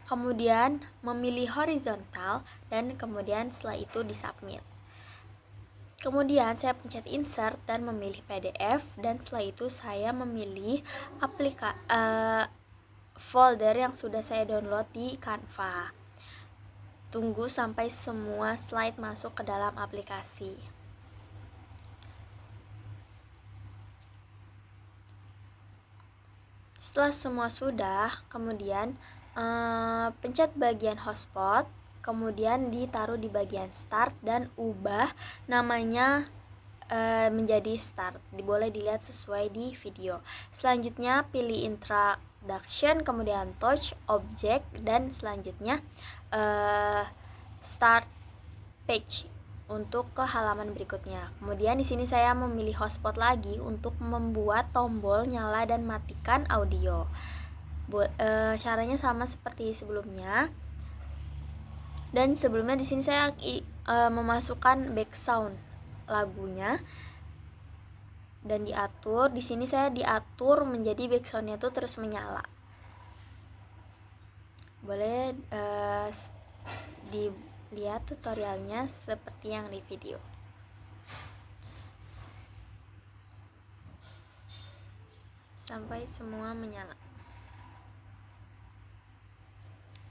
kemudian memilih horizontal, dan kemudian setelah itu disubmit. Kemudian saya pencet insert dan memilih PDF, dan setelah itu saya memilih folder yang sudah saya download di Canva. Tunggu sampai semua slide masuk ke dalam aplikasi. Setelah semua sudah, kemudian pencet bagian hotspot, kemudian ditaruh di bagian start dan ubah namanya menjadi start. Boleh dilihat sesuai di video. Selanjutnya pilih introduction, kemudian touch object, dan selanjutnya start page untuk ke halaman berikutnya. Kemudian di sini saya memilih hotspot lagi untuk membuat tombol nyala dan matikan audio. Caranya sama seperti sebelumnya. Dan sebelumnya di sini saya memasukkan background lagunya dan diatur. Di sini saya diatur menjadi backsoundnya tuh terus menyala. Boleh dilihat tutorialnya seperti yang di video. Sampai semua menyala.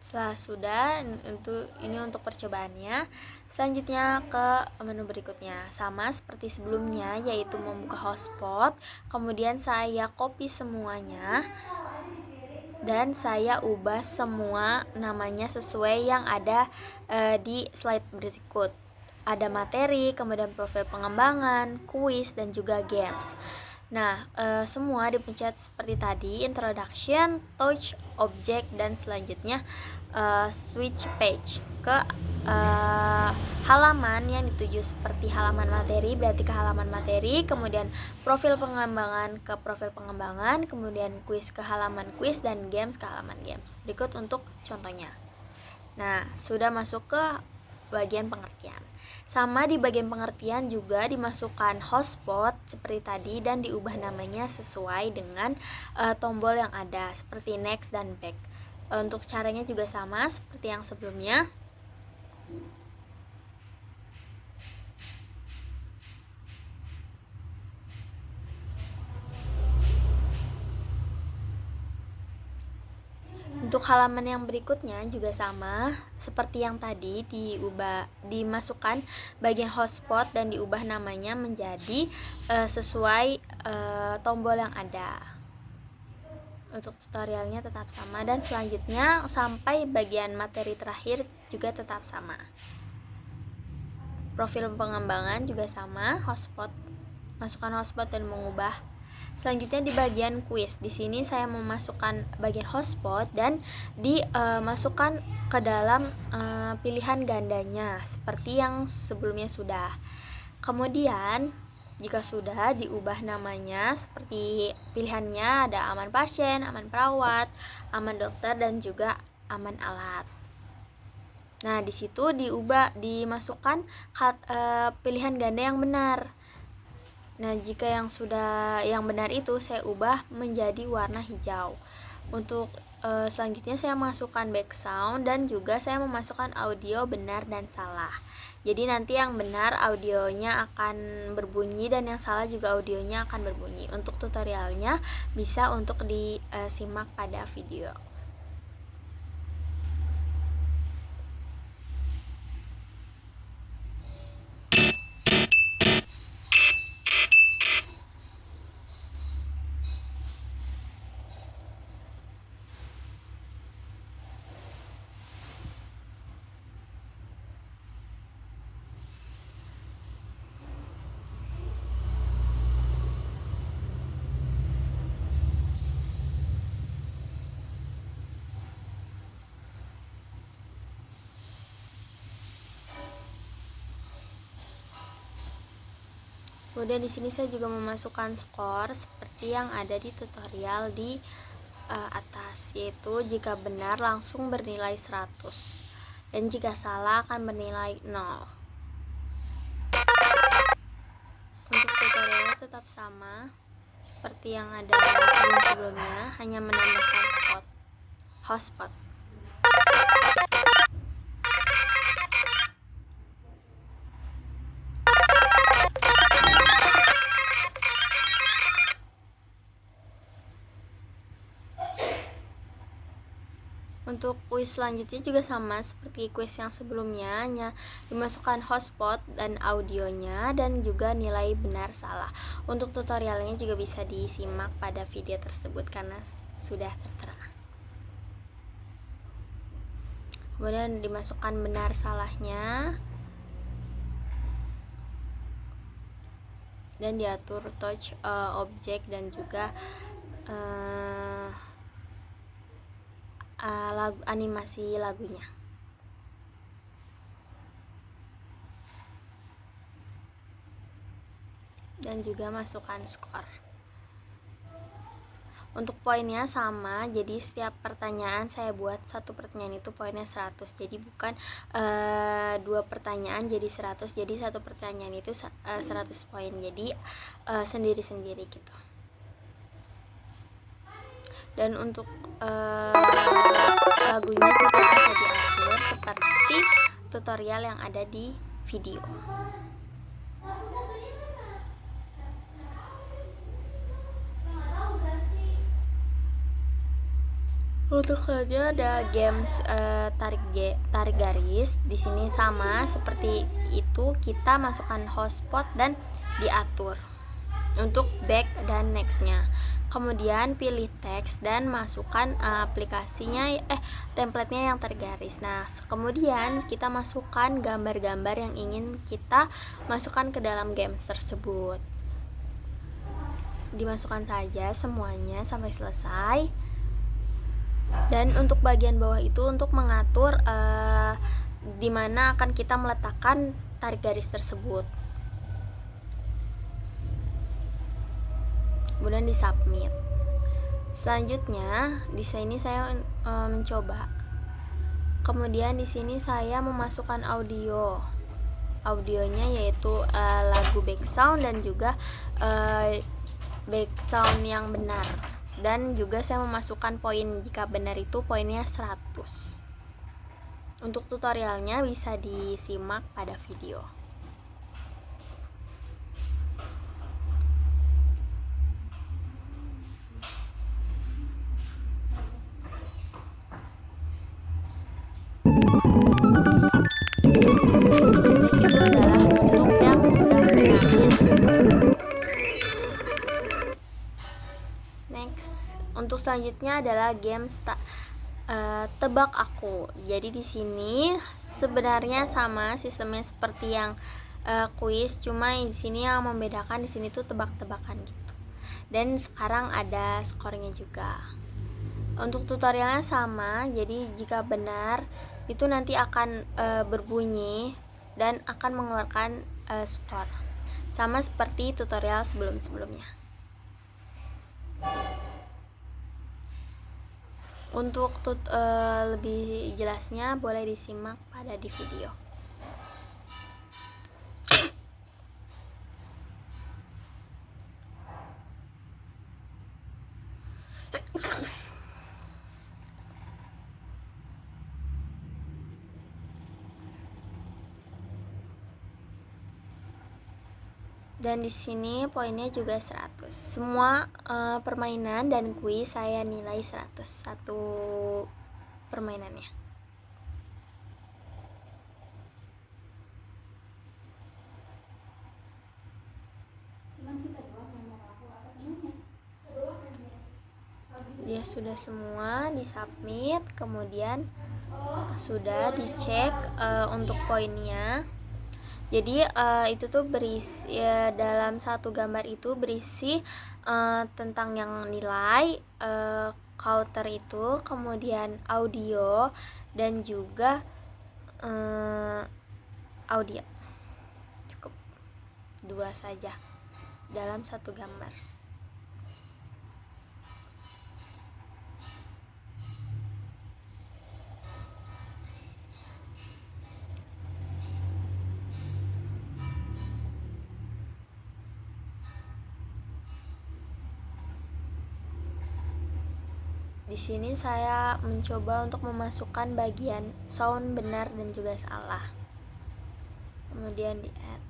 Setelah sudah, ini untuk percobaannya. Selanjutnya ke menu berikutnya, sama seperti sebelumnya, yaitu membuka hotspot. Kemudian saya copy semuanya dan saya ubah semua namanya sesuai yang ada di slide berikut. Ada materi, kemudian profil pengembangan, kuis, dan juga games. Nah, semua dipencet seperti tadi, introduction, touch object, dan selanjutnya switch page ke halaman yang dituju. Seperti halaman materi berarti ke halaman materi, kemudian profil pengembangan ke profil pengembangan, kemudian kuis ke halaman kuis, dan games ke halaman games. Berikut untuk contohnya. Nah, sudah masuk ke bagian pengertian. Sama di bagian pengertian juga dimasukkan hotspot seperti tadi dan diubah namanya sesuai dengan tombol yang ada seperti next dan back. Untuk caranya juga sama seperti yang sebelumnya. Untuk halaman yang berikutnya juga sama seperti yang tadi, dimasukkan bagian hotspot dan diubah namanya menjadi sesuai tombol yang ada. Untuk tutorialnya tetap sama, dan selanjutnya sampai bagian materi terakhir juga tetap sama. Profil pengembangan juga sama, hotspot, masukkan hotspot dan mengubah. Selanjutnya di bagian kuis, di sini saya memasukkan bagian hotspot dan dimasukkan ke dalam pilihan gandanya seperti yang sebelumnya sudah. Kemudian jika sudah, diubah namanya seperti pilihannya ada aman pasien, aman perawat, aman dokter, dan juga aman alat. Nah, di situ dimasukkan pilihan ganda yang benar. Nah, jika yang benar itu saya ubah menjadi warna hijau. Untuk selanjutnya saya masukkan background dan juga saya memasukkan audio benar dan salah. Jadi nanti yang benar audionya akan berbunyi dan yang salah juga audionya akan berbunyi. Untuk tutorialnya bisa untuk disimak pada video. Kemudian di sini saya juga memasukkan skor seperti yang ada di tutorial di atas, yaitu jika benar langsung bernilai 100 dan jika salah akan bernilai 0. Untuk tutorialnya tetap sama seperti yang ada sebelumnya, hanya menambahkan hotspot. kuis selanjutnya juga sama seperti kuis yang sebelumnya, hanya dimasukkan hotspot dan audionya dan juga nilai benar salah. Untuk tutorialnya juga bisa disimak pada video tersebut karena sudah tertera. Kemudian dimasukkan benar salahnya dan diatur touch objek dan juga animasi lagunya. Dan juga masukkan skor. Untuk poinnya sama, jadi setiap pertanyaan saya buat satu pertanyaan itu poinnya 100. Jadi bukan 2 pertanyaan jadi 100. Jadi satu pertanyaan itu 100 poin. Jadi sendiri-sendiri gitu. Dan untuk lagunya juga bisa diatur seperti tutorial yang ada di video. Untuk selanjutnya ada games tarik garis. Di sini sama seperti itu, kita masukkan hotspot dan diatur untuk back dan nextnya. Kemudian pilih teks dan masukkan aplikasinya template-nya yang tergaris. Nah, kemudian kita masukkan gambar-gambar yang ingin kita masukkan ke dalam games tersebut. Dimasukkan saja semuanya sampai selesai. Dan untuk bagian bawah itu untuk mengatur di mana akan kita meletakkan tarik garis tersebut. Kemudian di submit. Selanjutnya di sini saya mencoba. Kemudian di sini saya memasukkan audionya yaitu lagu background dan juga background yang benar. Dan juga saya memasukkan poin, jika benar itu poinnya 100. Untuk tutorialnya bisa disimak pada video. Itu adalah untuk yang sudah benarnya. Next, untuk selanjutnya adalah games tebak aku. Jadi di sini sebenarnya sama sistemnya seperti yang kuis, cuma di sini yang membedakan di sini tuh tebak-tebakan gitu. Dan sekarang ada skornya juga. Untuk tutorialnya sama, jadi jika benar itu nanti akan berbunyi dan akan mengeluarkan skor. Sama seperti tutorial sebelum-sebelumnya. Untuk lebih jelasnya boleh disimak pada di video. Dan di sini poinnya juga 100. Semua permainan dan kuis saya nilai 100 satu permainannya. Ya sudah semua disubmit, kemudian sudah dicek untuk poinnya. Jadi itu tuh berisi dalam satu gambar itu berisi tentang yang nilai, counter itu, kemudian audio dan juga audio. Cukup 2 saja dalam satu gambar. Di sini saya mencoba untuk memasukkan bagian sound benar dan juga salah. Kemudian di add.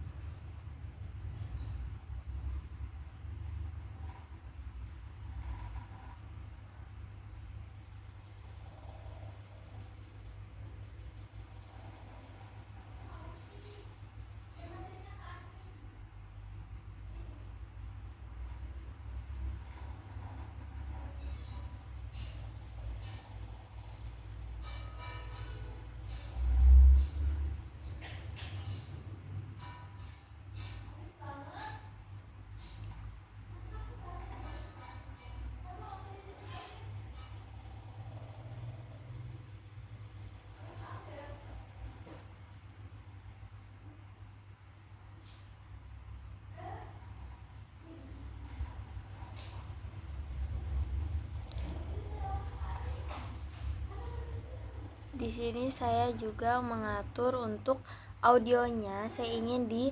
Di sini saya juga mengatur untuk audionya. Saya ingin di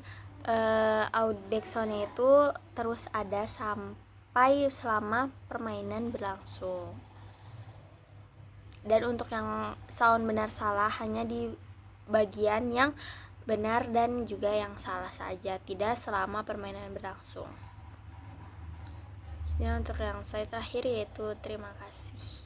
backsoundnya itu terus ada sampai selama permainan berlangsung. Dan untuk yang sound benar salah hanya di bagian yang benar dan juga yang salah saja, tidak selama permainan berlangsung. Jadi untuk yang saya terakhir yaitu terima kasih.